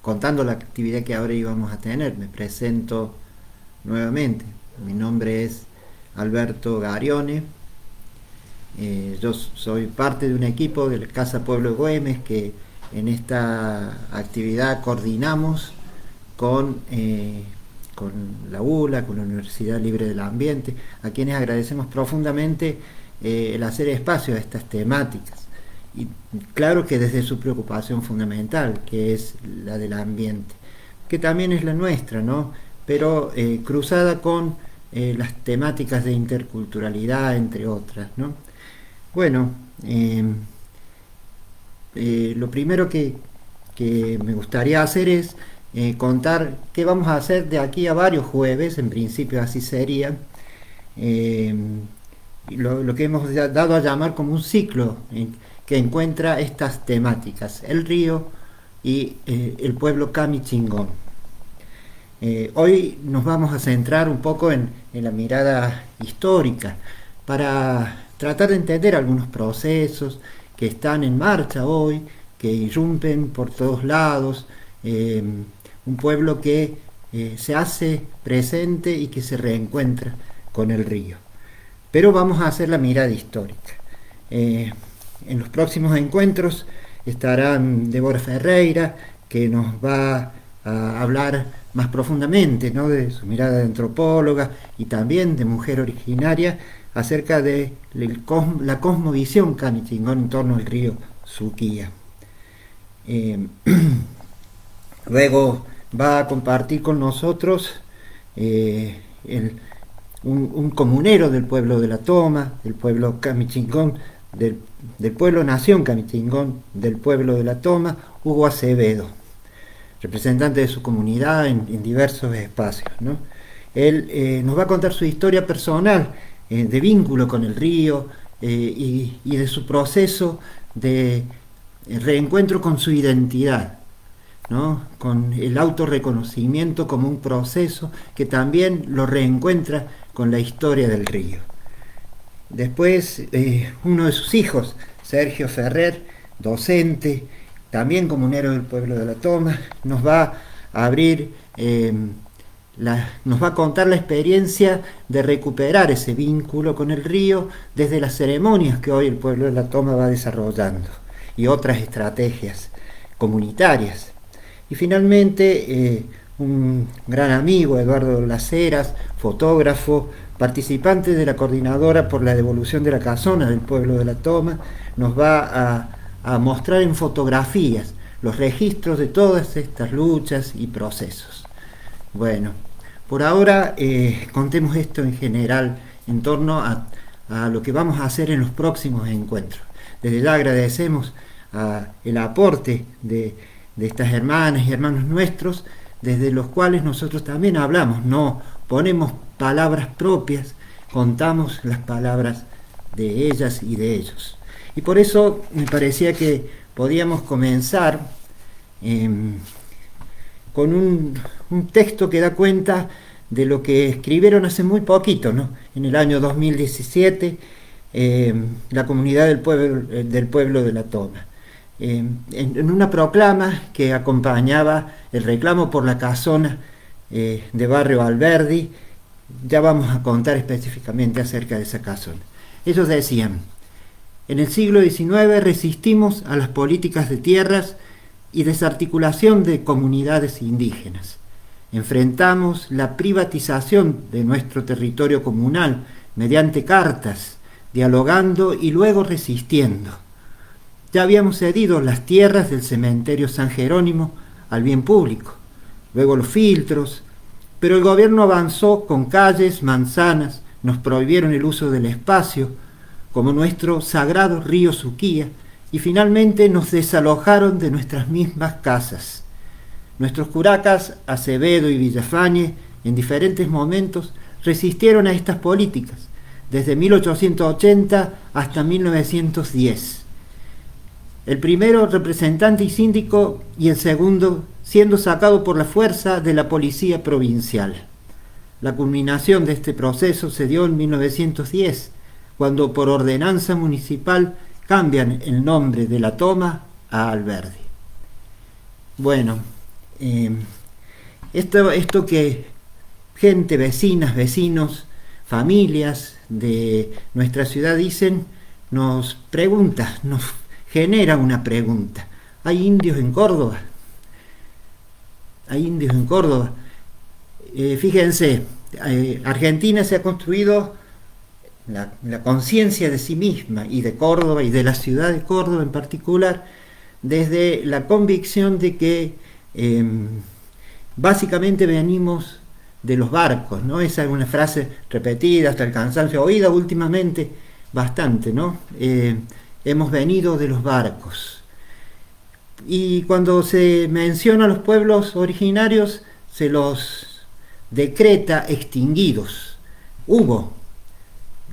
contando la actividad que ahora íbamos a tener. Me presento nuevamente. Mi nombre es Alberto Garione. Yo soy parte de un equipo de la Casa Pueblo de Güemes que en esta actividad coordinamos con la ULA, con la Universidad Libre del Ambiente, a quienes agradecemos profundamente el hacer espacio a estas temáticas. Y claro que desde su preocupación fundamental, que es la del ambiente, que también es la nuestra, ¿no? Pero cruzada con las temáticas de interculturalidad, entre otras, ¿no? Bueno, lo primero que me gustaría hacer es contar qué vamos a hacer de aquí a varios jueves, en principio así sería, eh, lo que hemos dado a llamar como un ciclo que encuentra estas temáticas, el río y el pueblo Kamichingón. Hoy nos vamos a centrar un poco en la mirada histórica para tratar de entender algunos procesos que están en marcha hoy, que irrumpen por todos lados, un pueblo que se hace presente y que se reencuentra con el río. Pero vamos a hacer la mirada histórica. En los próximos encuentros estarán Débora Ferreira, que nos va a hablar más profundamente, ¿no?, de su mirada de antropóloga y también de mujer originaria acerca de la cosmovisión Kamichingón en torno al río Suquía. Luego va a compartir con nosotros un comunero del pueblo de La Toma, del pueblo Kamichingón, del pueblo Nación Kamichingón, del pueblo de La Toma, Hugo Acevedo, representante de su comunidad en diversos espacios, ¿no? Él nos va a contar su historia personal de vínculo con el río y de su proceso de reencuentro con su identidad, ¿no?, con el autorreconocimiento como un proceso que también lo reencuentra con la historia del río. Después, uno de sus hijos, Sergio Ferrer, docente, también comunero del pueblo de La Toma, nos va a abrir, nos va a contar la experiencia de recuperar ese vínculo con el río desde las ceremonias que hoy el pueblo de La Toma va desarrollando y otras estrategias comunitarias. Y finalmente, un gran amigo, Eduardo Las Heras, fotógrafo, participante de la coordinadora por la devolución de la casona del pueblo de La Toma, nos va a mostrar en fotografías los registros de todas estas luchas y procesos. Bueno, por ahora contemos esto en general en torno a lo que vamos a hacer en los próximos encuentros. Desde ya agradecemos el aporte de estas hermanas y hermanos nuestros, desde los cuales nosotros también hablamos, no ponemos palabras propias, contamos las palabras de ellas y de ellos. Y por eso me parecía que podíamos comenzar con un texto que da cuenta de lo que escribieron hace muy poquito, ¿no?, en el año 2017, la comunidad del pueblo de La Toma. En una proclama que acompañaba el reclamo por la casona de Barrio Alberdi. Ya vamos a contar específicamente acerca de esa casona. Ellos decían: en el siglo XIX resistimos a las políticas de tierras y desarticulación de comunidades indígenas. Enfrentamos la privatización de nuestro territorio comunal mediante cartas, dialogando y luego resistiendo. Ya habíamos cedido las tierras del cementerio San Jerónimo al bien público, luego los filtros, pero el gobierno avanzó con calles, manzanas, nos prohibieron el uso del espacio, como nuestro sagrado río Suquía, y finalmente nos desalojaron de nuestras mismas casas. Nuestros curacas, Acevedo y Villafañe, en diferentes momentos resistieron a estas políticas, desde 1880 hasta 1910. El primero representante y síndico, y el segundo siendo sacado por la fuerza de la policía provincial. La culminación de este proceso se dio en 1910, cuando por ordenanza municipal cambian el nombre de La Toma a Alberdi. Bueno, eh, esto que gente, vecinas, vecinos, familias de nuestra ciudad dicen, nos pregunta, nos genera una pregunta. ¿Hay indios en Córdoba? ¿Hay indios en Córdoba? Fíjense, Argentina se ha construido la conciencia de sí misma y de Córdoba y de la ciudad de Córdoba en particular, desde la convicción de que básicamente venimos de los barcos, ¿no? Esa es una frase repetida hasta el cansancio, oída últimamente bastante, ¿no? Hemos venido de los barcos. Y cuando se menciona a los pueblos originarios, se los decreta extinguidos. Hubo,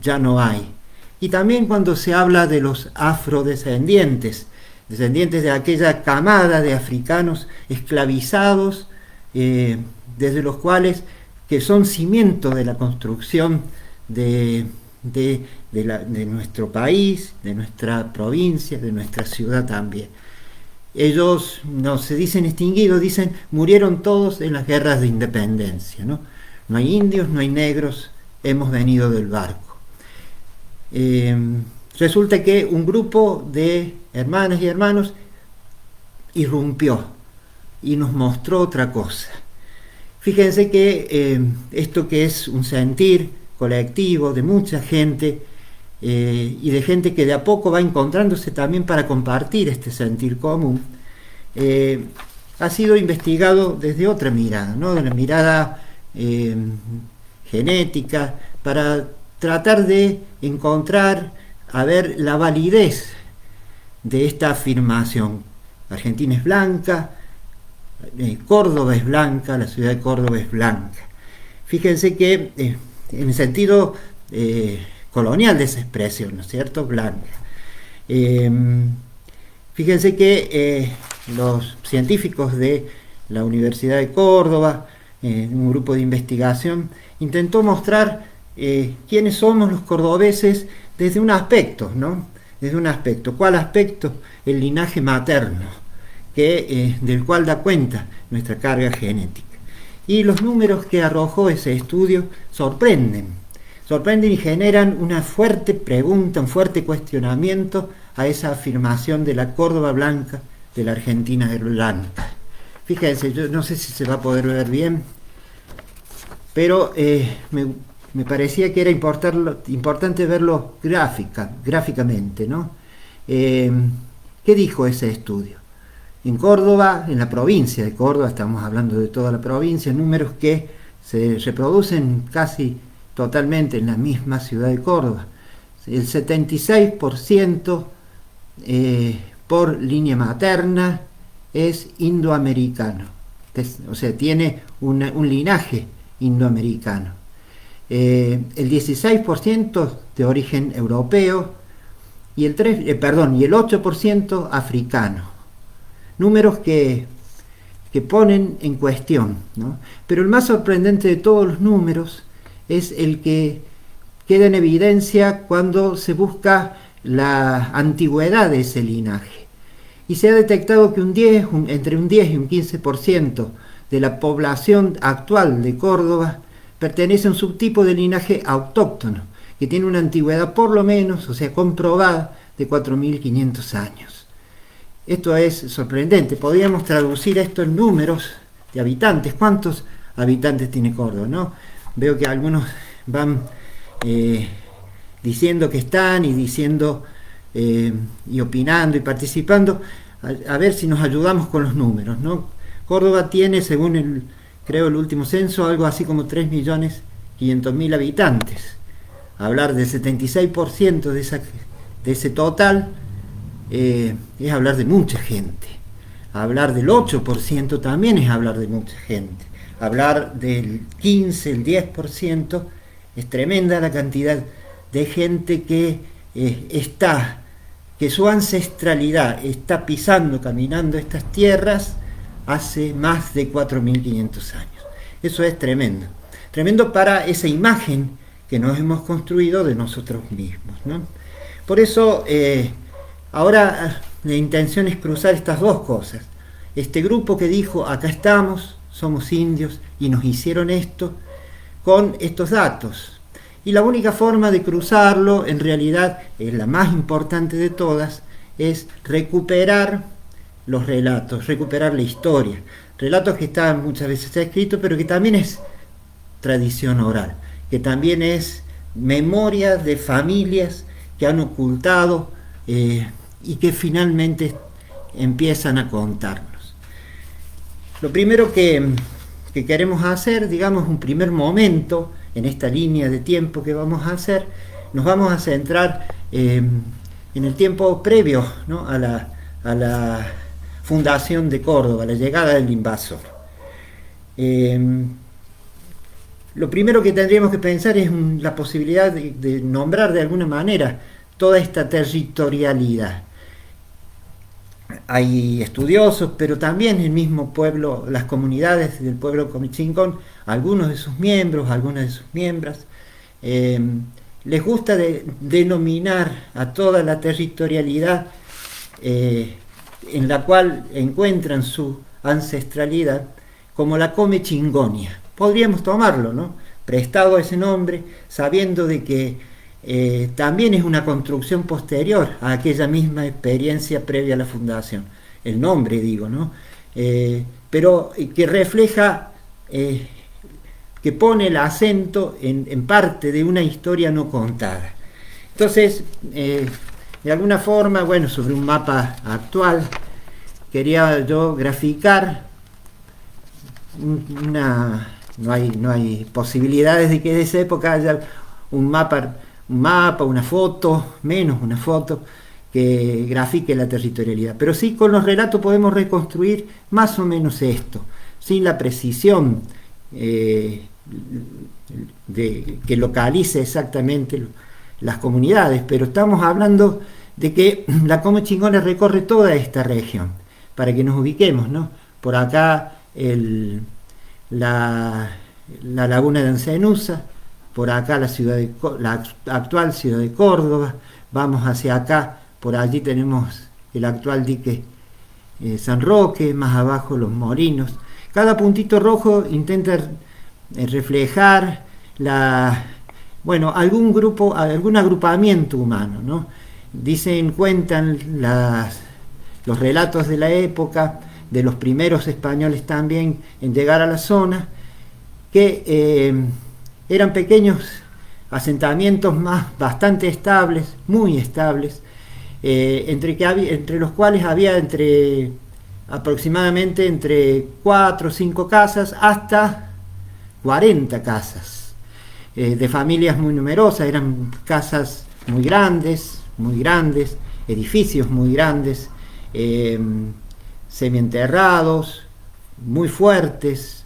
ya no hay. Y también cuando se habla de los afrodescendientes, descendientes de aquella camada de africanos esclavizados, desde los cuales que son cimiento de la construcción de nuestro país, de nuestra provincia, de nuestra ciudad también. Ellos no se dicen extinguidos, dicen murieron todos en las guerras de independencia, ¿no? No hay indios, no hay negros, hemos venido del barco. Resulta que un grupo de hermanas y hermanos irrumpió y nos mostró otra cosa. Fíjense que esto que es un sentir colectivo de mucha gente y de gente que de a poco va encontrándose también para compartir este sentir común, ha sido investigado desde otra mirada, ¿no? De la mirada genética, para tratar de encontrar, a ver, la validez de esta afirmación. Argentina es blanca, Córdoba es blanca, la ciudad de Córdoba es blanca. Fíjense que en el sentido colonial de esa expresión, ¿no es cierto? Blanca. Fíjense que los científicos de la Universidad de Córdoba, un grupo de investigación, intentó mostrar quiénes somos los cordobeses desde un aspecto, ¿no? Desde un aspecto. ¿Cuál aspecto? El linaje materno, del cual da cuenta nuestra carga genética. Y los números que arrojó ese estudio sorprenden y generan una fuerte pregunta, un fuerte cuestionamiento a esa afirmación de la Córdoba blanca, de la Argentina blanca. Fíjense, yo no sé si se va a poder ver bien, pero me parecía que era importante verlo gráficamente, ¿no? ¿Qué dijo ese estudio? En Córdoba, en la provincia de Córdoba, estamos hablando de toda la provincia, números que se reproducen casi totalmente en la misma ciudad de Córdoba. El 76% por línea materna es indoamericano, o sea, tiene un linaje indoamericano. El 16% de origen europeo y el 8% africano. Números que ponen en cuestión, ¿no? Pero el más sorprendente de todos los números es el que queda en evidencia cuando se busca la antigüedad de ese linaje. Y se ha detectado que entre un 10 y un 15% de la población actual de Córdoba pertenece a un subtipo de linaje autóctono, que tiene una antigüedad por lo menos, o sea, comprobada, de 4.500 años. Esto es sorprendente. Podríamos traducir esto en números de habitantes. ¿Cuántos habitantes tiene Córdoba, no? Veo que algunos van diciendo que están y diciendo y opinando y participando. A ver si nos ayudamos con los números, ¿no? Córdoba tiene, según el último censo, algo así como 3.500.000 habitantes. Hablar del 76% de ese total es hablar de mucha gente. Hablar del 8% también es hablar de mucha gente. Hablar del 15, el 10%, es tremenda la cantidad de gente que su ancestralidad está pisando, caminando estas tierras hace más de 4.500 años. Eso es tremendo. Tremendo para esa imagen que nos hemos construido de nosotros mismos, ¿no? Por eso, ahora la intención es cruzar estas dos cosas. este grupo que dijo, acá estamos, somos indios y nos hicieron esto, con estos datos. Y la única forma de cruzarlo, en realidad, es la más importante de todas, es recuperar los relatos, recuperar la historia. Relatos que están muchas veces escritos, pero que también es tradición oral, que también es memoria de familias que han ocultado y que finalmente empiezan a contarnos. Lo primero que queremos hacer, digamos, un primer momento en esta línea de tiempo que vamos a hacer, nos vamos a centrar en el tiempo previo, ¿no?, a la fundación de Córdoba, la llegada del invasor. Lo primero que tendríamos que pensar es la posibilidad de nombrar de alguna manera toda esta territorialidad. Hay estudiosos, pero también el mismo pueblo, las comunidades del pueblo comechingón, algunos de sus miembros, algunas de sus miembros, les gusta denominar a toda la territorialidad en la cual encuentran su ancestralidad como la Comechingonia. Podríamos tomarlo, ¿no?, prestado ese nombre, sabiendo de que también es una construcción posterior a aquella misma experiencia previa a la fundación. El nombre, digo, ¿no? Pero que refleja, que pone el acento en parte de una historia no contada. Entonces, de alguna forma, bueno, sobre un mapa actual, quería yo graficar no hay posibilidades de que de esa época haya un mapa, una foto, menos una foto, que grafique la territorialidad. Pero sí, con los relatos podemos reconstruir más o menos esto, sin la precisión que localice exactamente las comunidades, pero estamos hablando de que la Comechingona recorre toda esta región, para que nos ubiquemos, ¿no? Por acá la laguna de Ancenusa, por acá la actual ciudad de Córdoba, vamos hacia acá, por allí tenemos el actual dique San Roque, más abajo los Molinos. Cada puntito rojo intenta reflejar algún grupo, algún agrupamiento humano, ¿no? Cuentan los relatos de la época, de los primeros españoles también en llegar a la zona, que eran pequeños asentamientos bastante estables, muy estables, entre los cuales había aproximadamente entre 4 o 5 casas hasta 40 casas, de familias muy numerosas. Eran casas muy grandes, edificios muy grandes, semienterrados, muy fuertes.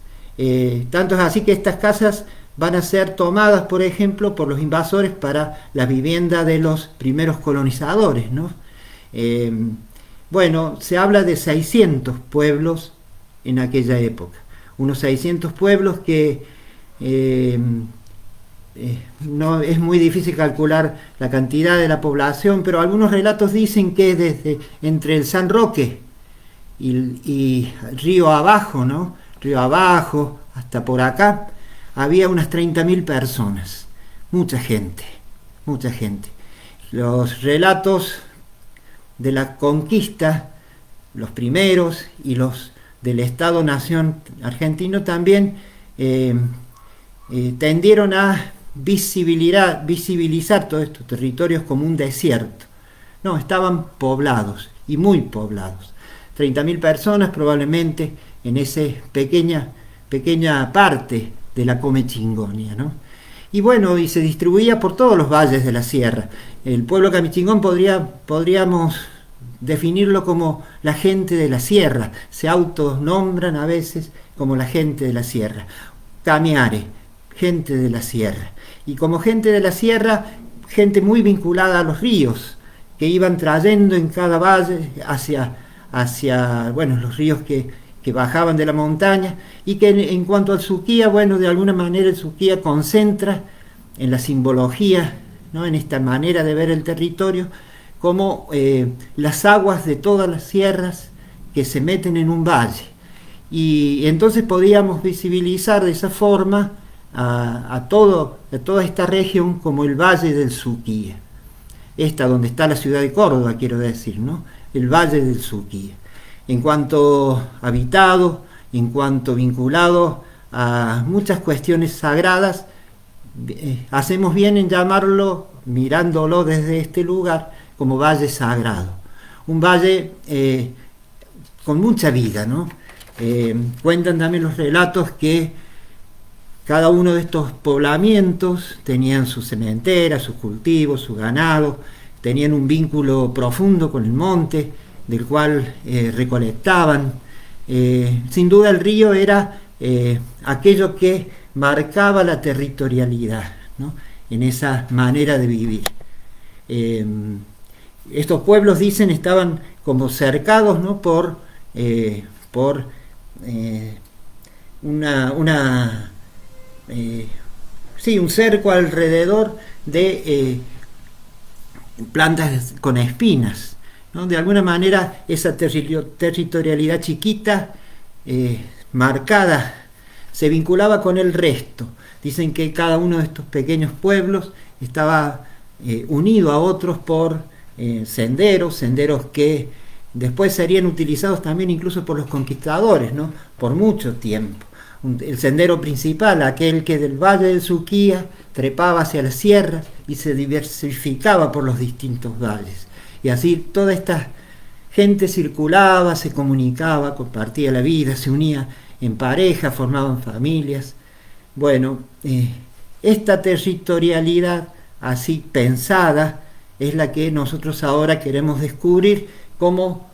Tanto es así que estas casas van a ser tomadas, por ejemplo, por los invasores para la vivienda de los primeros colonizadores, ¿no? Se habla de 600 pueblos en aquella época, unos 600 pueblos que no es muy difícil calcular la cantidad de la población, pero algunos relatos dicen que entre el San Roque y río abajo, ¿no?, río abajo hasta por acá, había unas 30.000 personas, mucha gente. Los relatos de la conquista, los primeros, y los del Estado-Nación argentino también tendieron a visibilizar todos estos territorios como un desierto. No, estaban poblados, y muy poblados. 30.000 personas probablemente en esa pequeña parte de la Comechingonia, ¿no? Y se distribuía por todos los valles de la sierra. El pueblo comechingón podríamos definirlo como la gente de la sierra. Se autonombran a veces como la gente de la sierra. Camiare, gente de la sierra. Y como gente de la sierra, gente muy vinculada a los ríos, que iban trayendo en cada valle hacia los ríos que bajaban de la montaña, y que en cuanto al Suquía, de alguna manera el Suquía concentra en la simbología, ¿no?, en esta manera de ver el territorio, como las aguas de todas las sierras que se meten en un valle. Y entonces podíamos visibilizar de esa forma a toda esta región como el Valle del Suquía. Esta donde está la ciudad de Córdoba, quiero decir, ¿no? El Valle del Suquía. En cuanto habitado, en cuanto vinculado a muchas cuestiones sagradas, hacemos bien en llamarlo, mirándolo desde este lugar, como Valle Sagrado. Un valle con mucha vida, ¿no? Cuentan también los relatos que cada uno de estos poblamientos tenían sus cementeras, sus cultivos, su ganado, tenían un vínculo profundo con el monte, del cual recolectaban. Sin duda el río era aquello que marcaba la territorialidad, ¿no? En esa manera de vivir. Estos pueblos, dicen, estaban como cercados, ¿no? por un cerco alrededor de plantas con espinas, ¿no? De alguna manera esa territorialidad chiquita, marcada, se vinculaba con el resto. Dicen que cada uno de estos pequeños pueblos estaba unido a otros por senderos que después serían utilizados también incluso por los conquistadores, ¿no? Por mucho tiempo. El sendero principal, aquel que del Valle del Suquía trepaba hacia la sierra y se diversificaba por los distintos valles. Y así toda esta gente circulaba, se comunicaba, compartía la vida, se unía en pareja, formaban familias. Bueno, esta territorialidad así pensada es la que nosotros ahora queremos descubrir como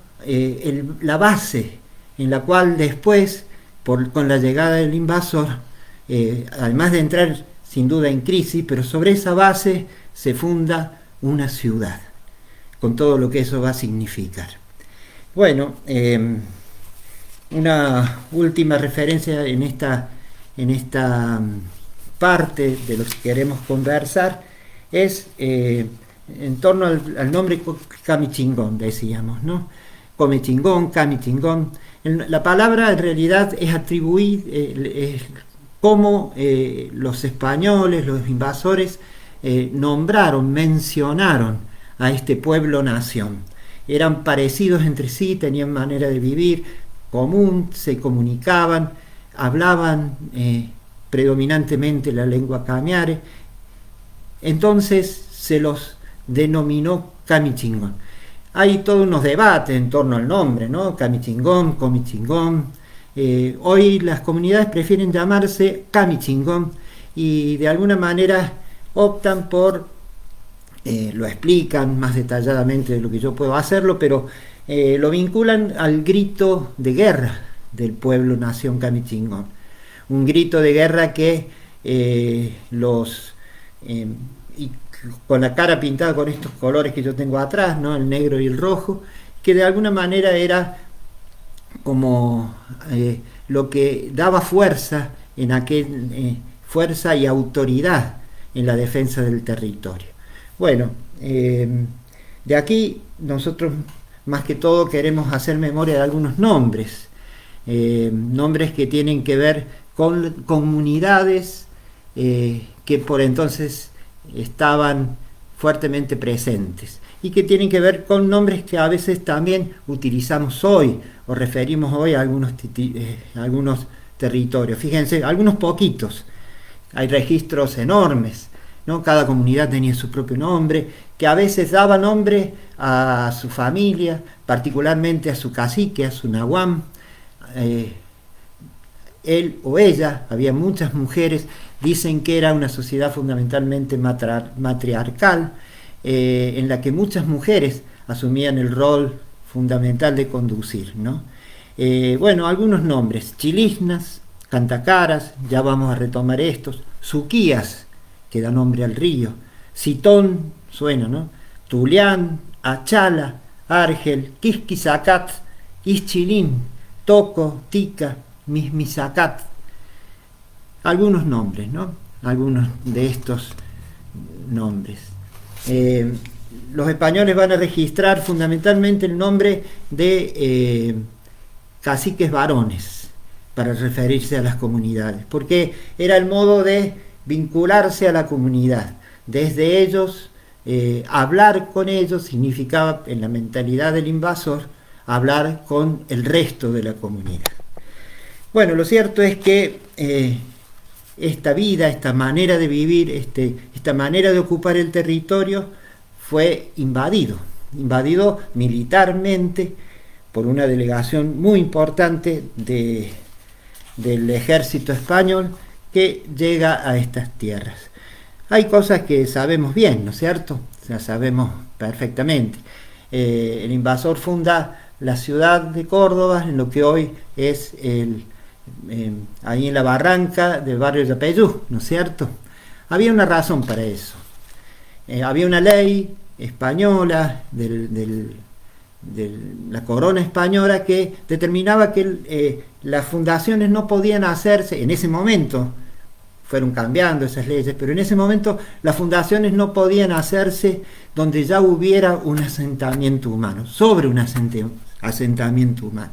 la base en la cual después, con la llegada del invasor, además de entrar sin duda en crisis, pero sobre esa base se funda una ciudad, con todo lo que eso va a significar. Bueno, una última referencia en esta parte de lo que queremos conversar es en torno al nombre Camichingón, decíamos, ¿no? Comechingón, Camichingón. La palabra en realidad es atribuir cómo los españoles, los invasores, mencionaron a este pueblo-nación. Eran parecidos entre sí, tenían manera de vivir común, se comunicaban, hablaban predominantemente la lengua camiare. Entonces se los denominó Camichingón. Hay todos unos debates en torno al nombre, ¿no? Camichingón, Comichingón. Hoy las comunidades prefieren llamarse Camichingón y de alguna manera optan por, lo explican más detalladamente de lo que yo puedo hacerlo, pero lo vinculan al grito de guerra del pueblo nación Camichingón. Un grito de guerra que con la cara pintada con estos colores que yo tengo atrás, ¿no? El negro y el rojo, que de alguna manera era como lo que daba fuerza fuerza y autoridad en la defensa del territorio. Bueno, de aquí nosotros más que todo queremos hacer memoria de algunos nombres, nombres que tienen que ver con comunidades que por entonces estaban fuertemente presentes y que tienen que ver con nombres que a veces también utilizamos hoy o referimos hoy a algunos territorios. Fíjense, algunos poquitos, hay registros enormes, ¿no? Cada comunidad tenía su propio nombre, que a veces daba nombre a su familia, particularmente a su cacique, a su nahuam, él o ella. Había muchas mujeres. Dicen que era una sociedad fundamentalmente matriarcal, en la que muchas mujeres asumían el rol fundamental de conducir, ¿no? Bueno, algunos nombres: Chilisnas, Cantacaras, ya vamos a retomar estos; Suquías, que da nombre al río; Sitón, suena, ¿no? Tulián, Achala, Argel, Quisquisacat, Ischilín, Toco, Tica, Mismisacat. Algunos nombres, ¿no? Algunos de estos nombres. Los españoles van a registrar fundamentalmente el nombre de caciques varones para referirse a las comunidades, porque era el modo de vincularse a la comunidad. Desde ellos, hablar con ellos significaba, en la mentalidad del invasor, hablar con el resto de la comunidad. Bueno, lo cierto es que esta vida, esta manera de vivir, esta manera de ocupar el territorio fue invadido militarmente por una delegación muy importante del ejército español que llega a estas tierras. Hay cosas que sabemos bien, ¿no es cierto? O sea, sabemos perfectamente. El invasor funda la ciudad de Córdoba, en lo que hoy es ahí en la barranca del barrio de Yapeyú, ¿no es cierto? Había una razón para eso. Había una ley española de la corona española que determinaba que las fundaciones no podían hacerse, en ese momento fueron cambiando esas leyes, pero en ese momento las fundaciones no podían hacerse donde ya hubiera un asentamiento humano, sobre un asentamiento humano.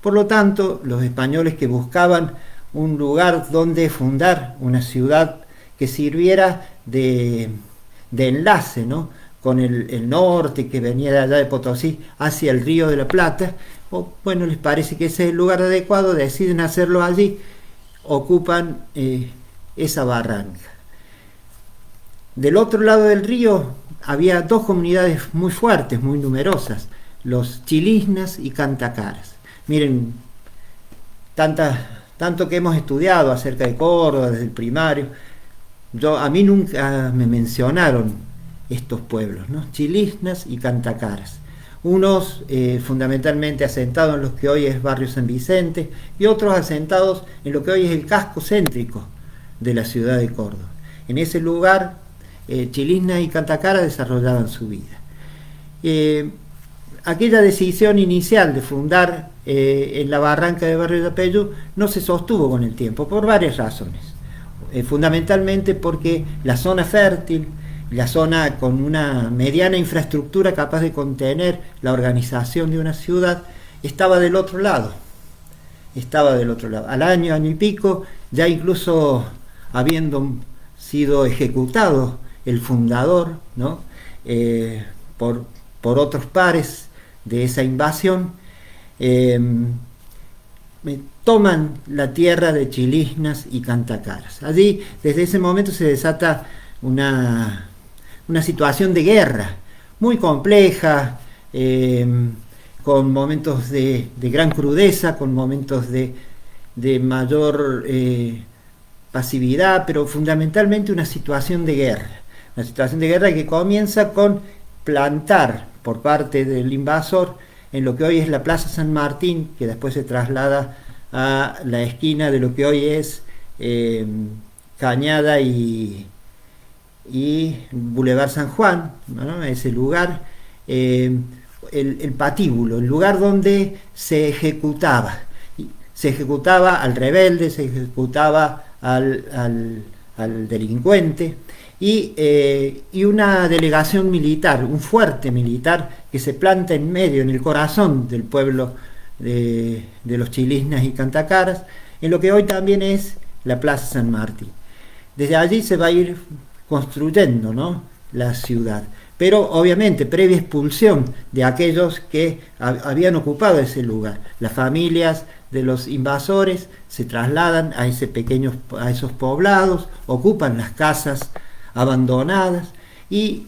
Por lo tanto, los españoles que buscaban un lugar donde fundar una ciudad que sirviera de enlace, ¿no?, con el norte que venía de allá de Potosí hacia el Río de la Plata, bueno, les parece que ese es el lugar adecuado, deciden hacerlo allí, ocupan esa barranca. Del otro lado del río había dos comunidades muy fuertes, muy numerosas, los chilisnas y cantacaras. Miren, tanto que hemos estudiado acerca de Córdoba desde el primario, a mí nunca me mencionaron estos pueblos, ¿no? Chilisnas y cantacaras. Unos fundamentalmente asentados en lo que hoy es Barrio San Vicente y otros asentados en lo que hoy es el casco céntrico de la ciudad de Córdoba. En ese lugar, Chilisnas y Cantacaras desarrollaban su vida. Aquella decisión inicial de fundar en la barranca de Barrio de Yapeyú no se sostuvo con el tiempo, por varias razones. Fundamentalmente porque la zona fértil, la zona con una mediana infraestructura capaz de contener la organización de una ciudad, estaba del otro lado. Al año y pico, ya incluso habiendo sido ejecutado el fundador, ¿no?, por otros pares de esa invasión, toman la tierra de Chilisnas y Cantacaras. Allí, desde ese momento, se desata una situación de guerra muy compleja, con momentos de gran crudeza, con momentos de mayor pasividad, pero fundamentalmente una situación de guerra que comienza con plantar por parte del invasor en lo que hoy es la Plaza San Martín, que después se traslada a la esquina de lo que hoy es Cañada y Boulevard San Juan, ¿no?, ese lugar, el patíbulo, el lugar donde se ejecutaba al rebelde, se ejecutaba al delincuente, y una delegación militar, un fuerte militar que se planta en medio, en el corazón del pueblo de los Chilisnas y Cantacaras, en lo que hoy también es la Plaza San Martín. Desde allí se va a ir construyendo, ¿no?, la ciudad, pero obviamente previa expulsión de aquellos que habían ocupado ese lugar. Las familias de los invasores se trasladan a esos poblados, ocupan las casas abandonadas, y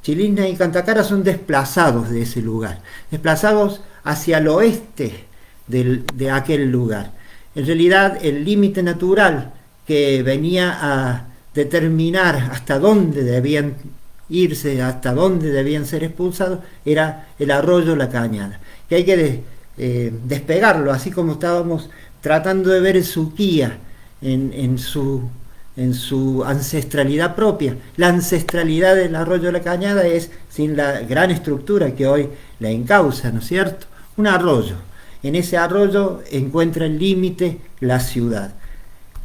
Chilisnas y Cantacaras son desplazados de ese lugar, desplazados hacia el oeste de aquel lugar. En realidad, el límite natural que venía a determinar hasta dónde debían irse, hasta dónde debían ser expulsados, era el arroyo La Cañada, que hay que despegarlo, así como estábamos tratando de ver el Suquía en su ancestralidad propia. La ancestralidad del arroyo La Cañada es sin la gran estructura que hoy la encausa, ¿no es cierto? Un arroyo. En ese arroyo encuentra el límite la ciudad.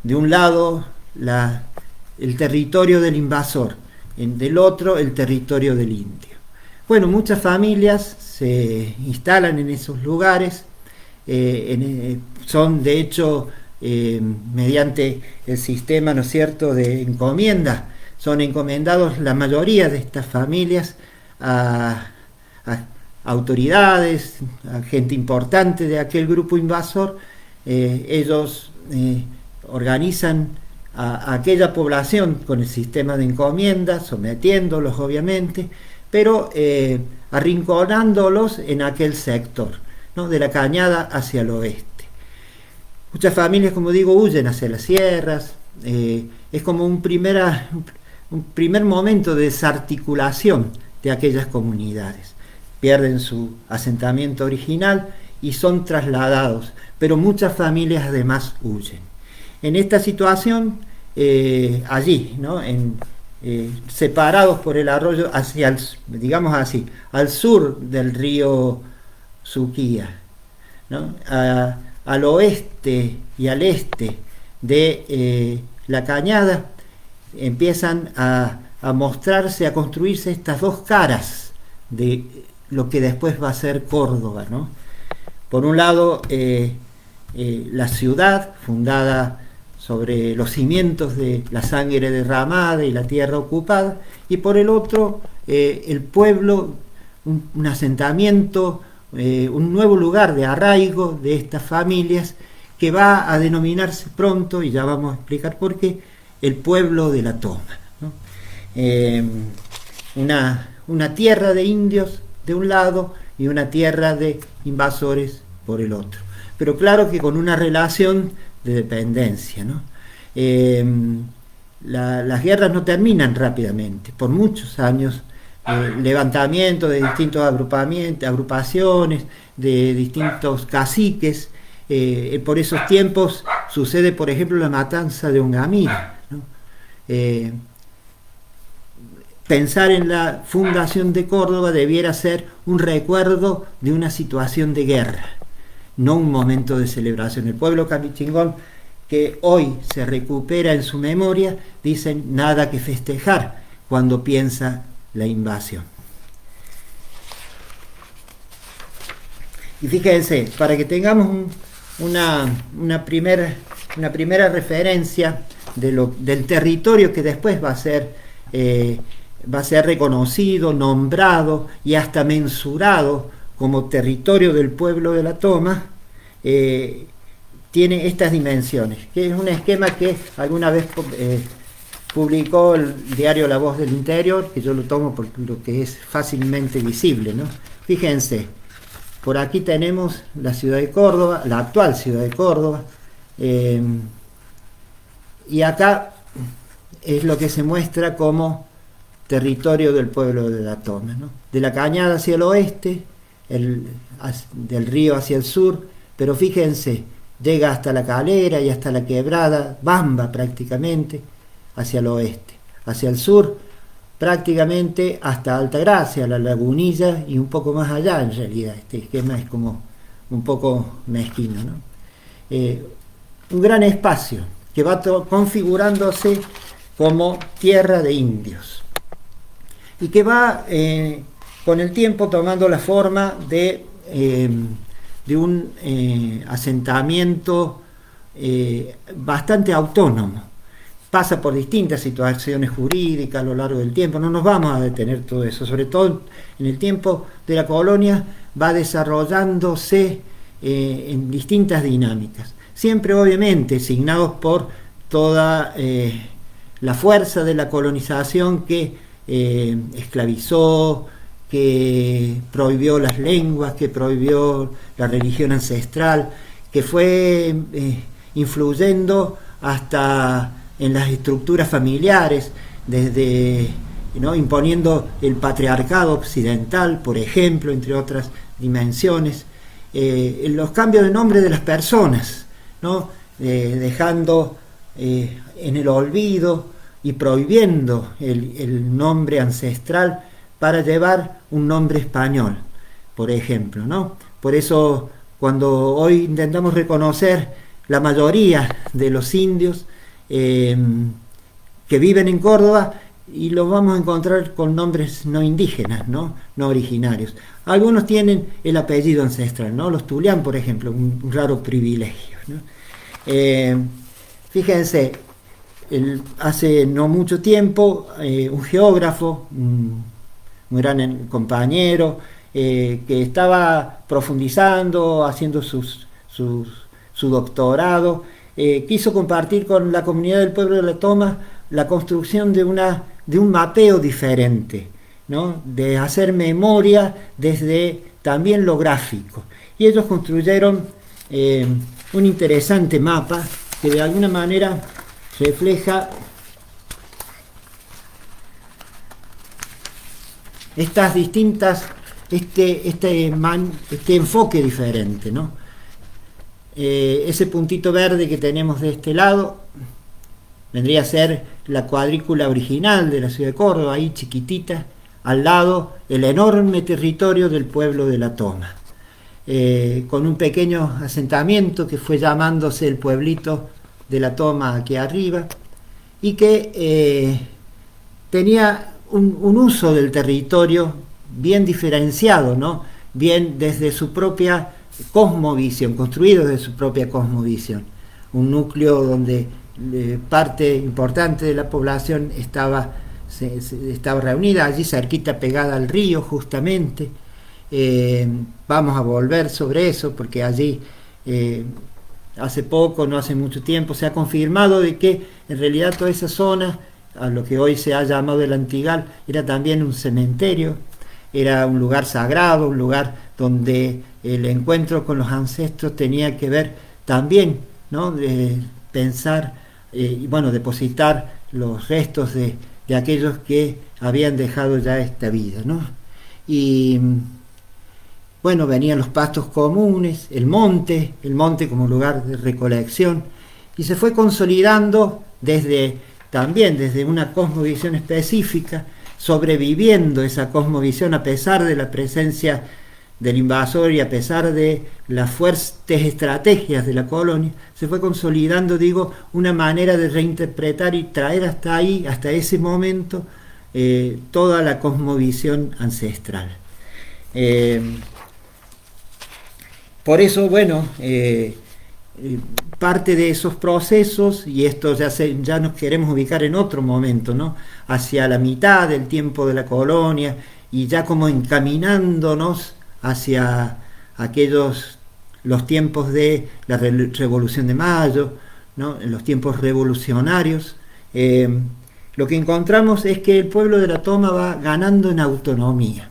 De un lado el territorio del invasor, del otro el territorio del indio. Bueno, muchas familias se instalan en esos lugares, son de hecho, mediante el sistema, ¿no es cierto?, de encomienda, son encomendados la mayoría de estas familias a autoridades, a gente importante de aquel grupo invasor. Ellos organizan a aquella población con el sistema de encomienda, sometiéndolos obviamente, pero arrinconándolos en aquel sector, ¿no?, de la Cañada hacia el oeste. Muchas familias, como digo, huyen hacia las sierras. Es como un primer momento de desarticulación de aquellas comunidades. Pierden su asentamiento original y son trasladados, pero muchas familias además huyen. En esta situación, allí, ¿no?, separados por el arroyo hacia digamos así, al sur del río Suquía, ¿no?, al oeste y al este de la Cañada, empiezan a mostrarse, a construirse estas dos caras de lo que después va a ser Córdoba, ¿no? Por un lado, la ciudad, fundada sobre los cimientos de la sangre derramada y la tierra ocupada, y por el otro, el pueblo, un asentamiento, un nuevo lugar de arraigo de estas familias, que va a denominarse pronto, y ya vamos a explicar por qué, el pueblo de la Toma, ¿no? Una tierra de indios de un lado y una tierra de invasores por el otro, pero claro que con una relación de dependencia, ¿no? Las guerras no terminan rápidamente, por muchos años, levantamientos de distintos agrupaciones, de distintos caciques. Por esos tiempos sucede, por ejemplo, la matanza de Ongamira, ¿no? Pensar en la fundación de Córdoba debiera ser un recuerdo de una situación de guerra, no un momento de celebración. El pueblo capichingón, que hoy se recupera en su memoria, dicen nada que festejar cuando piensa la invasión. Y fíjense, para que tengamos una primera referencia del territorio que después va a ser reconocido, nombrado y hasta mensurado como territorio del pueblo de la Toma, tiene estas dimensiones, que es un esquema que alguna vez publicó el diario La Voz del Interior, que yo lo tomo por lo que es fácilmente visible, ¿no? Fíjense, por aquí tenemos la ciudad de Córdoba, la actual ciudad de Córdoba, y acá es lo que se muestra como territorio del pueblo de la Toma, ¿no? De la Cañada hacia el oeste, del río hacia el sur, pero fíjense, llega hasta la Calera y hasta la Quebrada, Bamba prácticamente, hacia el oeste. Hacia el sur, prácticamente hasta Altagracia, la Lagunilla y un poco más allá en realidad. Este esquema es como un poco mezquino, ¿no? Un gran espacio que va configurándose como tierra de indios y que va con el tiempo tomando la forma de un asentamiento bastante autónomo. Pasa por distintas situaciones jurídicas a lo largo del tiempo, no nos vamos a detener todo eso, sobre todo en el tiempo de la colonia va desarrollándose en distintas dinámicas, siempre obviamente signados por toda la fuerza de la colonización que esclavizó, que prohibió las lenguas, que prohibió la religión ancestral, que fue influyendo hasta en las estructuras familiares, desde, ¿no?, imponiendo el patriarcado occidental, por ejemplo, entre otras dimensiones, los cambios de nombre de las personas, ¿no?, dejando en el olvido y prohibiendo el nombre ancestral para llevar un nombre español, por ejemplo, ¿no? Por eso, cuando hoy intentamos reconocer la mayoría de los indios que viven en Córdoba, y los vamos a encontrar con nombres no indígenas, no originarios. Algunos tienen el apellido ancestral, ¿no? Los Tulián, por ejemplo, un raro privilegio, ¿no? Fíjense, hace no mucho tiempo, un geógrafo, un gran compañero, que estaba profundizando, haciendo su doctorado, quiso compartir con la comunidad del pueblo de la Toma la construcción de un mapeo diferente, ¿no? De hacer memoria desde también lo gráfico. Y ellos construyeron un interesante mapa que de alguna manera refleja estas distintas, este enfoque diferente, ¿no? Ese puntito verde que tenemos de este lado vendría a ser la cuadrícula original de la ciudad de Córdoba, ahí chiquitita, al lado el enorme territorio del pueblo de la Toma, con un pequeño asentamiento que fue llamándose el pueblito de la Toma aquí arriba, y que tenía un uso del territorio bien diferenciado, ¿no? Bien desde su propia cosmovisión, construido desde su propia cosmovisión. Un núcleo donde parte importante de la población estaba reunida allí cerquita, pegada al río justamente. Vamos a volver sobre eso porque allí hace poco, no hace mucho tiempo, se ha confirmado de que en realidad toda esa zona, a lo que hoy se ha llamado el Antigal, era también un cementerio, era un lugar sagrado, un lugar donde el encuentro con los ancestros tenía que ver también, ¿no? De pensar y depositar los restos de aquellos que habían dejado ya esta vida, ¿no? Y bueno, venían los pastos comunes, el monte como lugar de recolección, y se fue consolidando también desde una cosmovisión específica, sobreviviendo esa cosmovisión a pesar de la presencia del invasor y a pesar de las fuertes estrategias de la colonia. Se fue consolidando, una manera de reinterpretar y traer hasta ahí, hasta ese momento, toda la cosmovisión ancestral. Por eso, parte de esos procesos, y esto ya nos queremos ubicar en otro momento, ¿no? Hacia la mitad del tiempo de la colonia, y ya como encaminándonos hacia los tiempos de la Revolución de Mayo, ¿no? En los tiempos revolucionarios, lo que encontramos es que el pueblo de la Toma va ganando en autonomía,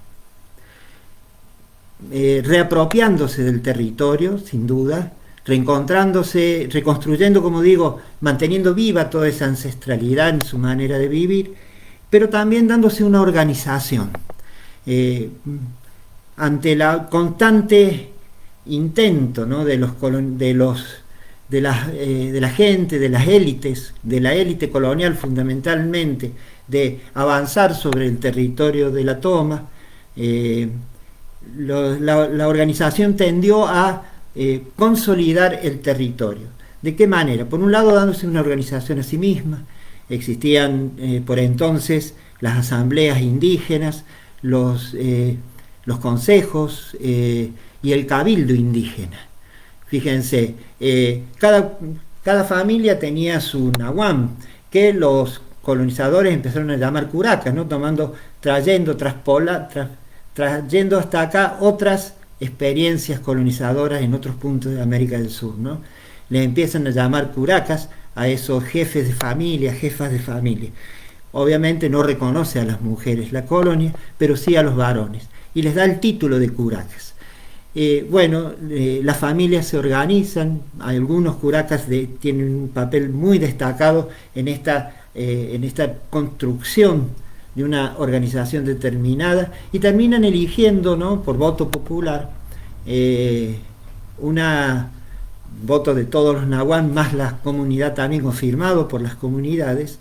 reapropiándose del territorio, sin duda, reencontrándose, reconstruyendo, como digo, manteniendo viva toda esa ancestralidad en su manera de vivir, pero también dándose una organización. Ante la constante intento, ¿no? de la gente, de las élites, de la élite colonial fundamentalmente, de avanzar sobre el territorio de la Toma, la organización tendió a consolidar el territorio. ¿De qué manera? Por un lado, dándose una organización a sí misma. Existían por entonces las asambleas indígenas, los consejos y el cabildo indígena. Fíjense, cada familia tenía su nahuam, que los colonizadores empezaron a llamar curacas, ¿no? Trayendo hasta acá otras experiencias colonizadoras en otros puntos de América del Sur, ¿no? Le empiezan a llamar curacas a esos jefes de familia, jefas de familia. Obviamente no reconoce a las mujeres la colonia, pero sí a los varones, y les da el título de curacas. Las familias se organizan, algunos curacas tienen un papel muy destacado en esta construcción de una organización determinada, y terminan eligiendo, ¿no? Por voto popular, voto de todos los nahuán, más la comunidad también confirmado por las comunidades,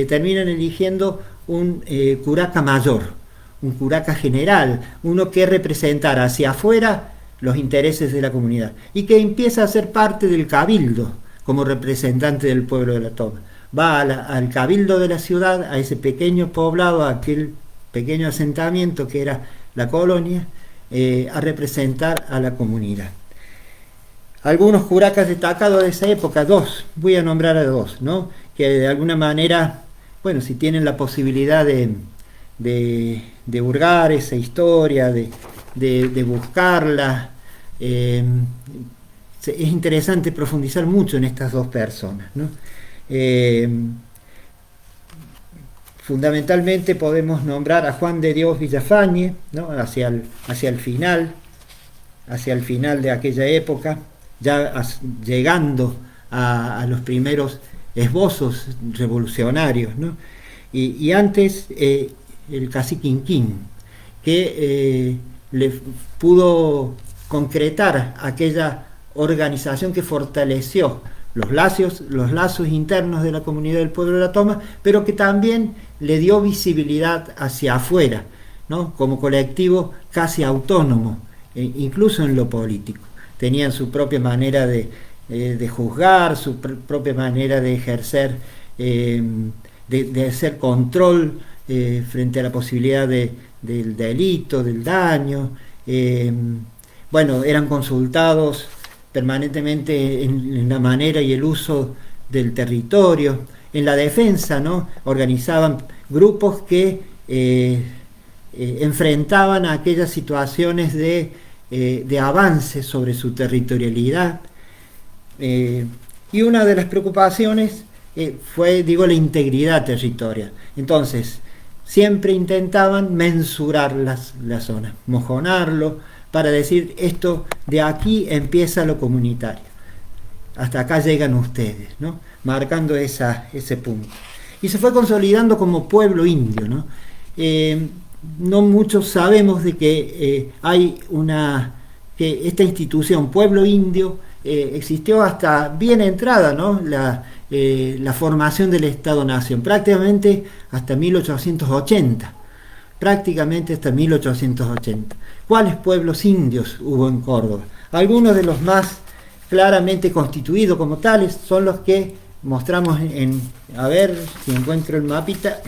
terminan eligiendo un curaca mayor, un curaca general, uno que representara hacia afuera los intereses de la comunidad y que empieza a ser parte del cabildo como representante del pueblo de la Toma. va al cabildo de la ciudad, a ese pequeño poblado, a aquel pequeño asentamiento que era la colonia, a representar a la comunidad. Algunos curacas destacados de esa época, dos, voy a nombrar a dos, ¿no? Que de alguna manera, bueno, si tienen la posibilidad de hurgar esa historia, de buscarla, es interesante profundizar mucho en estas dos personas, ¿no? Fundamentalmente podemos nombrar a Juan de Dios Villafañe, ¿no? hacia el final de aquella época, ya llegando a los primeros esbozos revolucionarios, ¿no? Y antes el cacique Inquín, que le pudo concretar aquella organización que fortaleció los lazos internos de la comunidad del pueblo de la Toma, pero que también le dio visibilidad hacia afuera, ¿no? Como colectivo casi autónomo, incluso en lo político. Tenían su propia manera de juzgar, su propia manera de ejercer, de hacer control frente a la posibilidad del delito, del daño. Bueno, eran consultados permanentemente en la manera y el uso del territorio. En la defensa, ¿no? Organizaban grupos que enfrentaban a aquellas situaciones de avance sobre su territorialidad. Y una de las preocupaciones fue, la integridad territorial. Entonces, siempre intentaban mensurar la zona, mojonarlo, para decir, esto de aquí empieza lo comunitario, hasta acá llegan ustedes, ¿no? Marcando ese punto. Y se fue consolidando como pueblo indio, ¿no? No muchos sabemos de que que esta institución, pueblo indio, existió hasta bien entrada, ¿no? La formación del Estado-Nación, prácticamente hasta 1880. ¿Cuáles pueblos indios hubo en Córdoba? Algunos de los más claramente constituidos como tales son los que mostramos a ver si encuentro el mapita,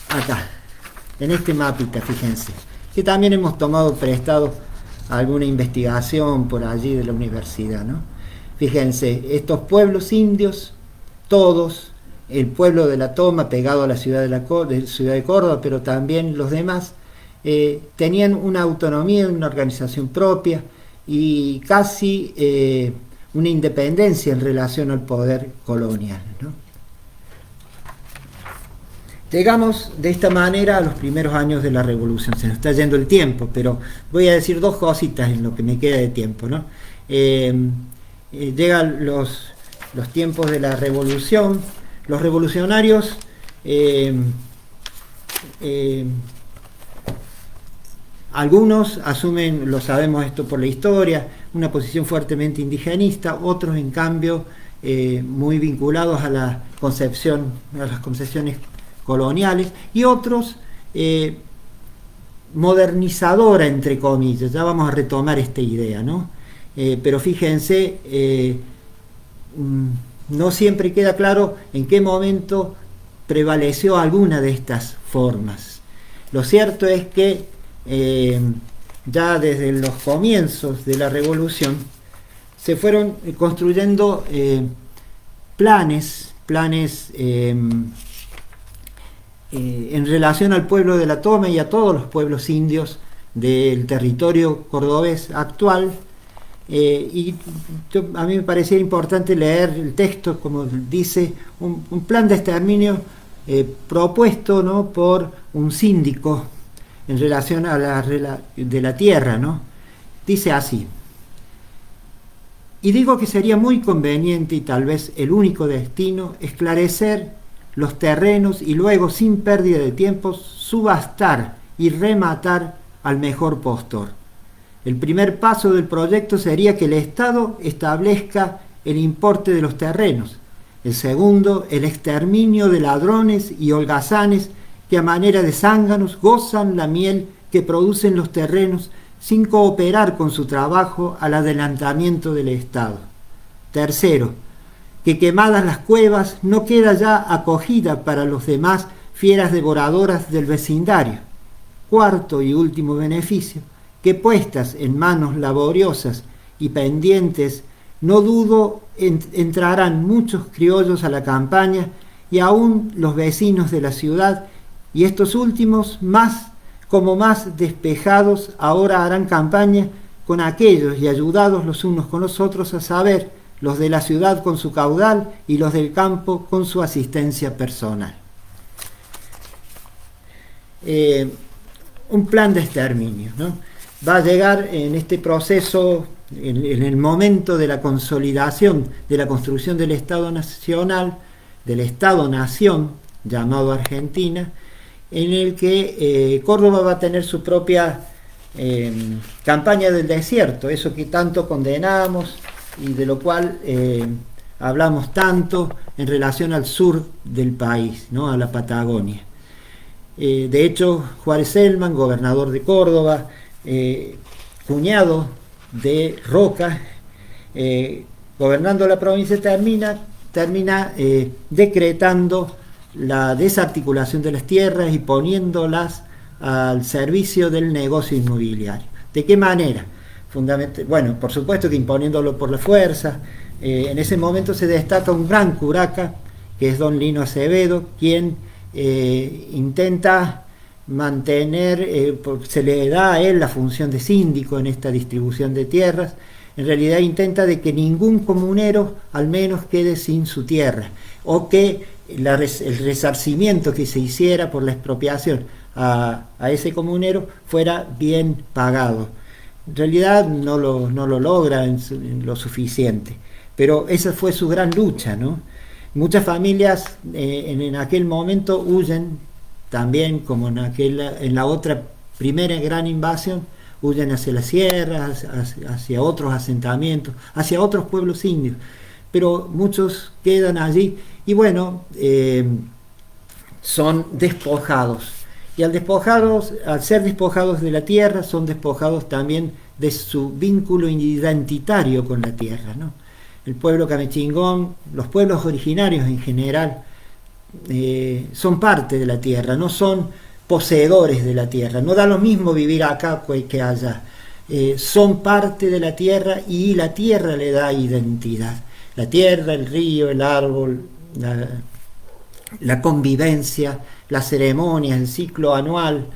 acá, en este mapita, fíjense, que también hemos tomado prestado alguna investigación por allí de la universidad, ¿no? Fíjense, estos pueblos indios, todos, el pueblo de la Toma pegado a la ciudad de Córdoba, pero también los demás, tenían una autonomía, una organización propia y casi una independencia en relación al poder colonial, ¿no? Llegamos de esta manera a los primeros años de la Revolución. Se nos está yendo el tiempo, pero voy a decir dos cositas en lo que me queda de tiempo, ¿no? Llegan los tiempos de la Revolución. Los revolucionarios algunos asumen, lo sabemos esto por la historia, una posición fuertemente indigenista, otros en cambio muy vinculados a las concepciones coloniales, y otros modernizadora, entre comillas. Ya vamos a retomar esta idea, ¿no? Pero fíjense, no siempre queda claro en qué momento prevaleció alguna de estas formas. Lo cierto es que ya desde los comienzos de la Revolución se fueron construyendo planes en relación al pueblo de la Toma y a todos los pueblos indios del territorio cordobés actual. A mí me parecía importante leer el texto, como dice, un plan de exterminio propuesto, ¿no?, por un síndico en relación a de la tierra, ¿no? Dice así: y digo que sería muy conveniente y tal vez el único destino esclarecer los terrenos y luego, sin pérdida de tiempo, subastar y rematar al mejor postor. El primer paso del proyecto sería que el Estado establezca el importe de los terrenos. El segundo, el exterminio de ladrones y holgazanes que a manera de zánganos gozan la miel que producen los terrenos sin cooperar con su trabajo al adelantamiento del Estado. Tercero, que quemadas las cuevas no queda ya acogida para los demás fieras devoradoras del vecindario. Cuarto y último beneficio, que puestas en manos laboriosas y pendientes, no dudo entrarán muchos criollos a la campaña y aún los vecinos de la ciudad, y estos últimos, más despejados, ahora harán campaña con aquellos y ayudados los unos con los otros, a saber, los de la ciudad con su caudal y los del campo con su asistencia personal. Un plan de exterminio, ¿no? Va a llegar en este proceso, en el momento de la consolidación, de la construcción del Estado Nacional, del Estado-Nación, llamado Argentina, en el que Córdoba va a tener su propia campaña del desierto, eso que tanto condenamos y de lo cual hablamos tanto en relación al sur del país, ¿no? A la Patagonia. De hecho, Juárez Celman, gobernador de Córdoba, cuñado de Roca, gobernando la provincia, termina decretando la desarticulación de las tierras y poniéndolas al servicio del negocio inmobiliario. ¿De qué manera? Bueno, por supuesto que imponiéndolo por la fuerza. En ese momento se destaca un gran curaca, que es don Lino Acevedo, quien intenta mantener, se le da a él la función de síndico en esta distribución de tierras. En realidad intenta de que ningún comunero al menos quede sin su tierra, o que el resarcimiento que se hiciera por la expropiación a ese comunero fuera bien pagado. En realidad no lo logra en lo suficiente, pero esa fue su gran lucha, ¿no? Muchas familias en aquel momento huyen también, como en la otra primera gran invasión, huyen hacia las sierras, hacia otros asentamientos, hacia otros pueblos indios, pero muchos quedan allí y bueno, son despojados. Y al ser despojados de la tierra, son despojados también de su vínculo identitario con la tierra, ¿no? El pueblo camechingón, los pueblos originarios en general, son parte de la tierra, no son poseedores de la tierra. No da lo mismo vivir acá que allá. Son parte de la tierra y la tierra le da identidad. La tierra, el río, el árbol, la convivencia, las ceremonias, el ciclo anual,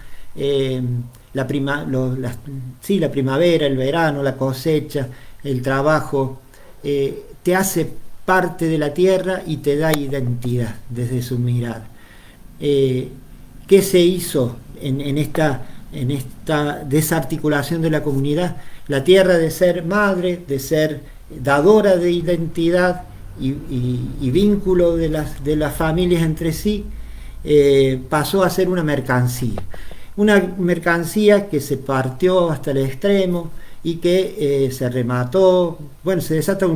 la primavera, el verano, la cosecha, el trabajo, te hace parte de la tierra y te da identidad desde su mirada. ¿Qué se hizo en esta desarticulación de la comunidad? La tierra, de ser madre, de ser dadora de identidad y vínculo de las familias entre sí, pasó a ser una mercancía que se partió hasta el extremo y que se remató. Bueno, se desata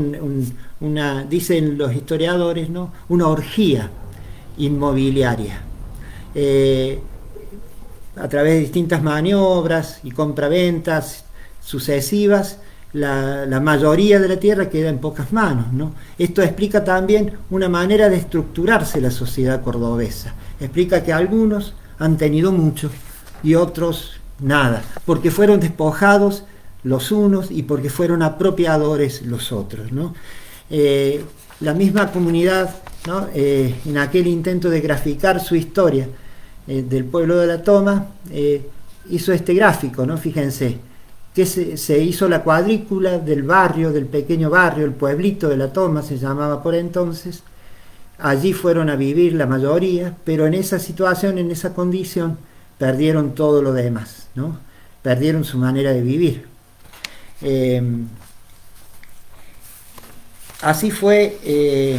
dicen los historiadores, ¿no?, una orgía inmobiliaria. A través de distintas maniobras y compraventas sucesivas, la mayoría de la tierra queda en pocas manos, ¿no? Esto explica también una manera de estructurarse la sociedad cordobesa. Explica que algunos han tenido mucho y otros nada, porque fueron despojados los unos y porque fueron apropiadores los otros, ¿no? La misma comunidad, ¿no?, en aquel intento de graficar su historia del pueblo de la Toma, hizo este gráfico, ¿no? Fíjense que se hizo la cuadrícula del barrio, del pequeño barrio, el pueblito de la Toma se llamaba por entonces. Allí fueron a vivir la mayoría, pero en esa situación, en esa condición, perdieron todo lo demás, ¿no? Perdieron su manera de vivir. Así fue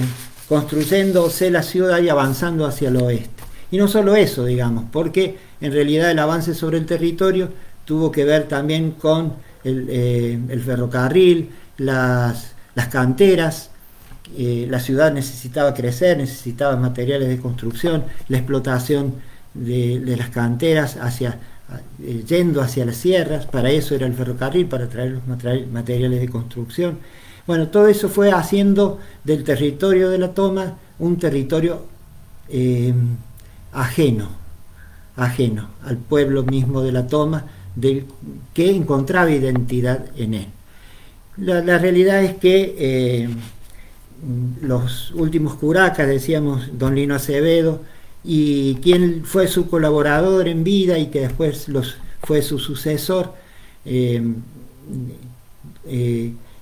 construyéndose la ciudad y avanzando hacia el oeste. Y no solo eso, digamos, porque en realidad el avance sobre el territorio tuvo que ver también con el ferrocarril, las canteras. La ciudad necesitaba crecer, necesitaba materiales de construcción, la explotación de las canteras yendo hacia las sierras. Para eso era el ferrocarril, para traer los materiales de construcción. Bueno, todo eso fue haciendo del territorio de la toma un territorio ajeno, ajeno al pueblo mismo de la toma, que encontraba identidad en él. La realidad es que los últimos curacas, decíamos, don Lino Acevedo, y quien fue su colaborador en vida y que después fue su sucesor,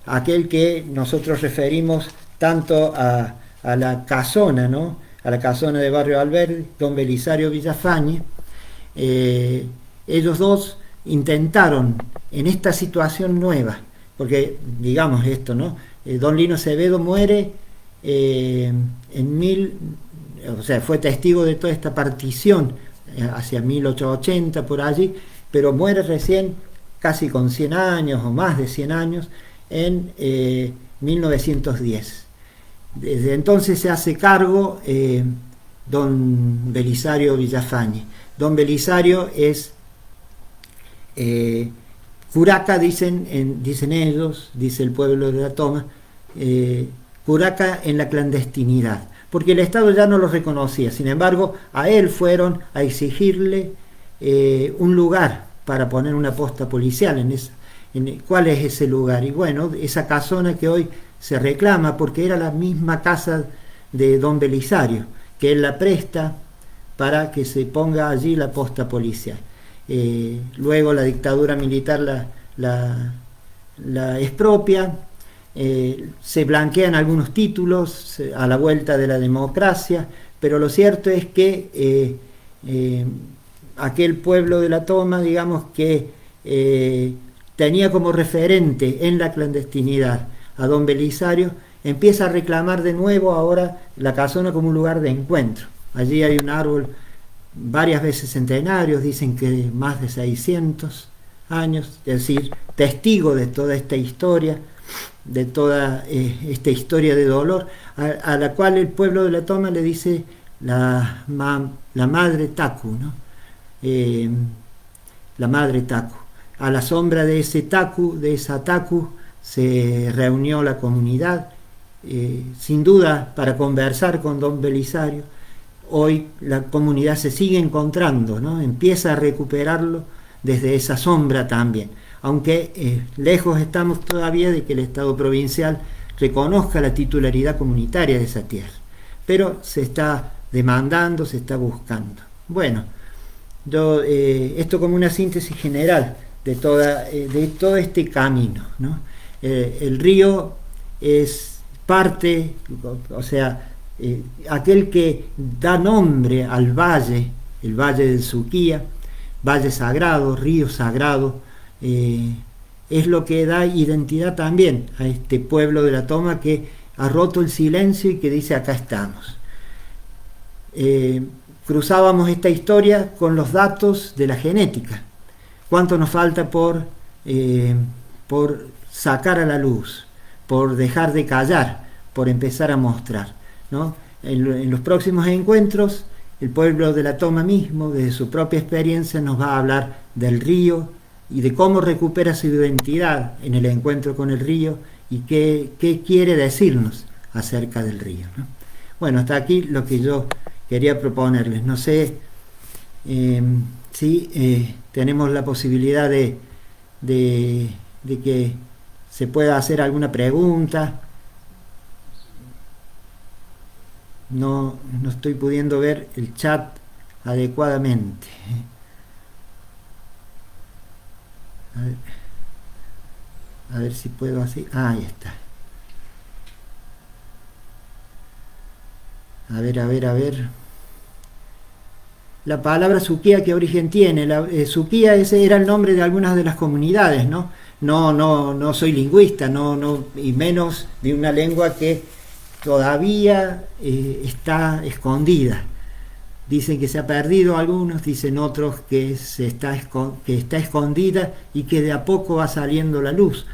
aquel que nosotros referimos tanto a la casona, ¿no? A la casona de Barrio Alberdi, don Belisario Villafañe. Ellos dos intentaron en esta situación nueva, porque digamos esto, ¿no? Don Lino Acevedo muere o sea, fue testigo de toda esta partición hacia 1880 por allí, pero muere recién casi con 100 años o más de 100 años en 1910. Desde entonces se hace cargo don Belisario Villafañe. Don Belisario es curaca, dicen ellos, dice el pueblo de la toma, curaca en la clandestinidad, porque el Estado ya no lo reconocía. Sin embargo, a él fueron a exigirle un lugar para poner una posta policial ¿cuál es ese lugar? Y bueno, esa casona que hoy se reclama, porque era la misma casa de don Belisario, que él la presta para que se ponga allí la posta policial. Luego la dictadura militar la expropia, se blanquean algunos títulos a la vuelta de la democracia, pero lo cierto es que aquel pueblo de la toma, digamos que tenía como referente en la clandestinidad a don Belisario, empieza a reclamar de nuevo ahora la casona como un lugar de encuentro. Allí hay un árbol varias veces centenarios, dicen que más de 600 años, es decir, testigo de toda esta historia, de toda esta historia de dolor, a la cual el pueblo de la toma le dice la madre Tacu, ¿no? La madre Tacu. A la sombra de ese Tacu, de esa Tacu, se reunió la comunidad, sin duda para conversar con don Belisario. Hoy la comunidad se sigue encontrando, ¿no? Empieza a recuperarlo desde esa sombra también, aunque lejos estamos todavía de que el Estado provincial reconozca la titularidad comunitaria de esa tierra, pero se está demandando, se está buscando. Bueno, esto como una síntesis general de todo este camino, ¿no? El río es parte, o sea, aquel que da nombre al valle, el valle del Suquía, valle sagrado, río sagrado, es lo que da identidad también a este pueblo de la toma que ha roto el silencio y que dice acá estamos. Cruzábamos esta historia con los datos de la genética. ¿Cuánto nos falta por sacar a la luz, por dejar de callar, por empezar a mostrar, ¿no? En los próximos encuentros, el pueblo de la toma mismo, desde su propia experiencia, nos va a hablar del río y de cómo recupera su identidad en el encuentro con el río y qué quiere decirnos acerca del río, ¿no? Bueno, hasta aquí lo que yo quería proponerles. No sé si tenemos la posibilidad de que se pueda hacer alguna pregunta. No estoy pudiendo ver el chat adecuadamente. A ver si puedo así. Ahí está. A ver. La palabra Suquía, ¿qué origen tiene? Suquía ese era el nombre de algunas de las comunidades, ¿no? No soy lingüista, y menos de una lengua que todavía está escondida. Dicen que se ha perdido algunos, dicen otros que está escondida y que de a poco va saliendo la luz.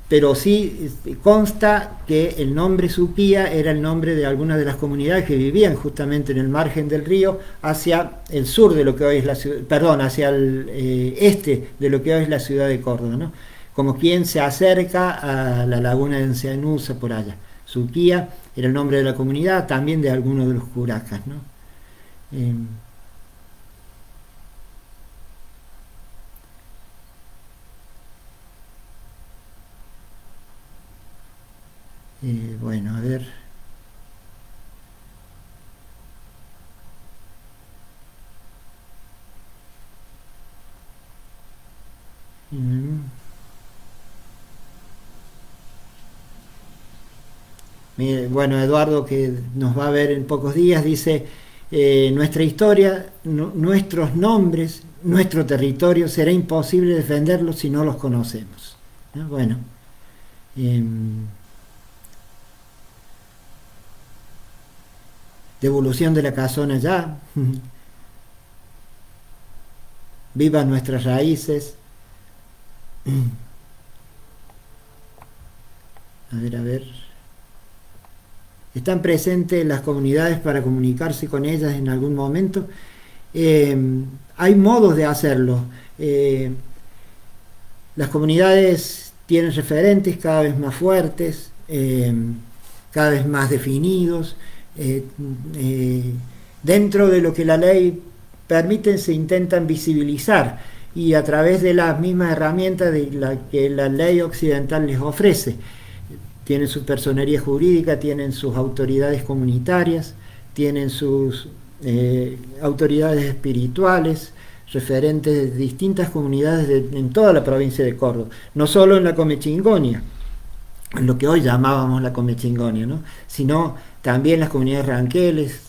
Pero sí consta que el nombre Suquía era el nombre de algunas de las comunidades que vivían justamente en el margen del río, hacia el sur de lo que hoy es la ciudad, hacia el este de lo que hoy es la ciudad de Córdoba, ¿no? como quien se acerca a la laguna de Encenusa por allá. Suquía era el nombre de la comunidad, también de algunos de los curacas, ¿no? Eh, bueno, a ver. Mm. Bueno, Eduardo, que nos va a ver en pocos días, dice, nuestra historia, nuestros nombres, nuestro territorio, será imposible defenderlos si no los conocemos. ¿No? Bueno, eh, devolución de la casona ya, viva nuestras raíces. A ver, a ver. ¿Están presentes las comunidades para comunicarse con ellas en algún momento? Hay modos de hacerlo. Las comunidades tienen referentes cada vez más fuertes, cada vez más definidos. Dentro de lo que la ley permite se intentan visibilizar y a través de las mismas herramientas de la que la ley occidental les ofrece. Tienen su personería jurídica, tienen sus autoridades comunitarias, tienen sus autoridades espirituales, referentes de distintas comunidades en toda la provincia de Córdoba, no solo en la Comechingonia, en lo que hoy llamábamos la Comechingonia, ¿no? Sino también las comunidades ranqueles,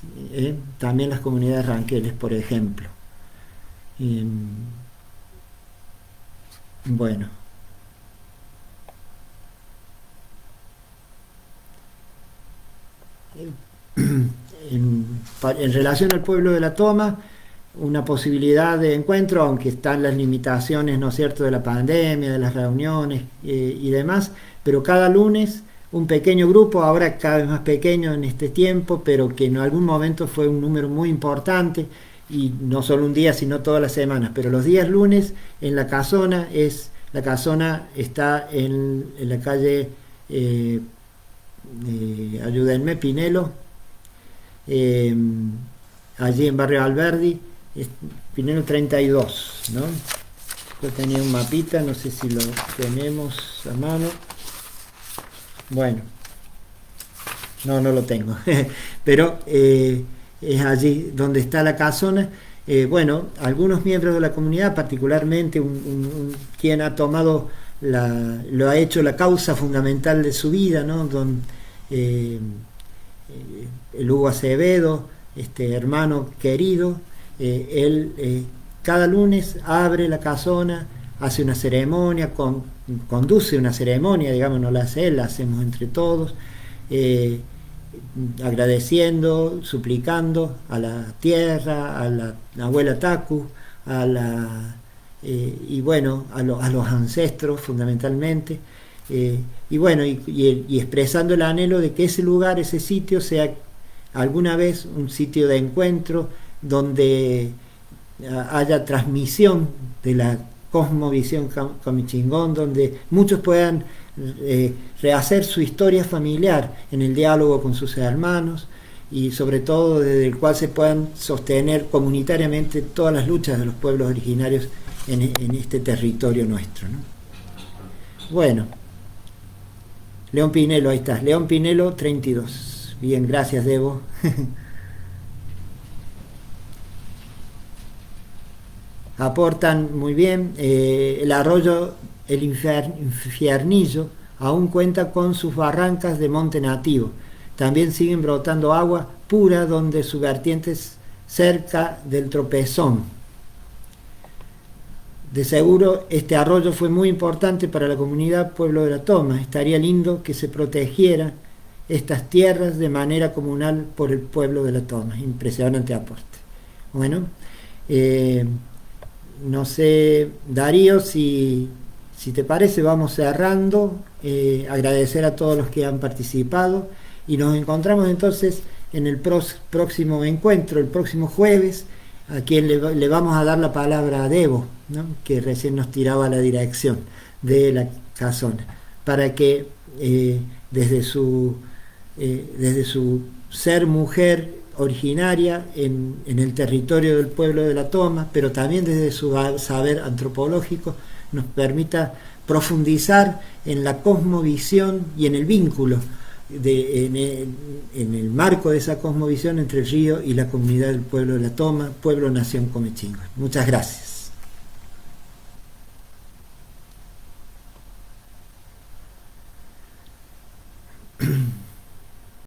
por ejemplo. Bueno. En relación al pueblo de la Toma, una posibilidad de encuentro, aunque están las limitaciones, ¿no es cierto?, de la pandemia, de las reuniones y demás, pero cada lunes un pequeño grupo, ahora cada vez más pequeño en este tiempo, pero que en algún momento fue un número muy importante, y no solo un día, sino todas las semanas, pero los días lunes en la casona está en la calle, ayúdenme, Pinelo, allí en Barrio Alberdi, Pinelo 32, ¿no? Yo tenía un mapita, no sé si lo tenemos a mano. Bueno, no lo tengo, pero es allí donde está la casona. Bueno, algunos miembros de la comunidad, particularmente quien ha tomado lo ha hecho la causa fundamental de su vida, ¿no? El Hugo Acevedo, este hermano querido, él cada lunes abre la casona, hace una ceremonia, conduce una ceremonia, digamos, no la hace él, la hacemos entre todos, agradeciendo, suplicando a la tierra, a la abuela Tacu, y bueno, a los ancestros fundamentalmente, y bueno, y expresando el anhelo de que ese lugar, ese sitio, sea alguna vez un sitio de encuentro donde haya transmisión de la cosmovisión Comichingón, donde muchos puedan rehacer su historia familiar en el diálogo con sus hermanos, y sobre todo desde el cual se puedan sostener comunitariamente todas las luchas de los pueblos originarios en este territorio nuestro, ¿no? Bueno, León Pinelo, ahí está, León Pinelo 32. Bien, gracias, Debo. Aportan muy bien. El arroyo El Infiernillo aún cuenta con sus barrancas de monte nativo. También siguen brotando agua pura donde su vertiente es cerca del Tropezón. De seguro este arroyo fue muy importante para la comunidad Pueblo de la Toma. Estaría lindo que se protegieran estas tierras de manera comunal por el pueblo de la Toma. Impresionante aporte. Bueno, no sé, Darío, si te parece, vamos cerrando. Agradecer a todos los que han participado y nos encontramos entonces en el próximo encuentro, el próximo jueves, a quien le vamos a dar la palabra a Debo, ¿no?, que recién nos tiraba la dirección. de la casona, para que desde su ser mujer originaria en el territorio del pueblo de la Toma, pero también desde su saber antropológico, nos permita profundizar en la cosmovisión y en el vínculo en el marco de esa cosmovisión entre el río y la comunidad del pueblo de la Toma, pueblo nación Comechingo. Muchas gracias.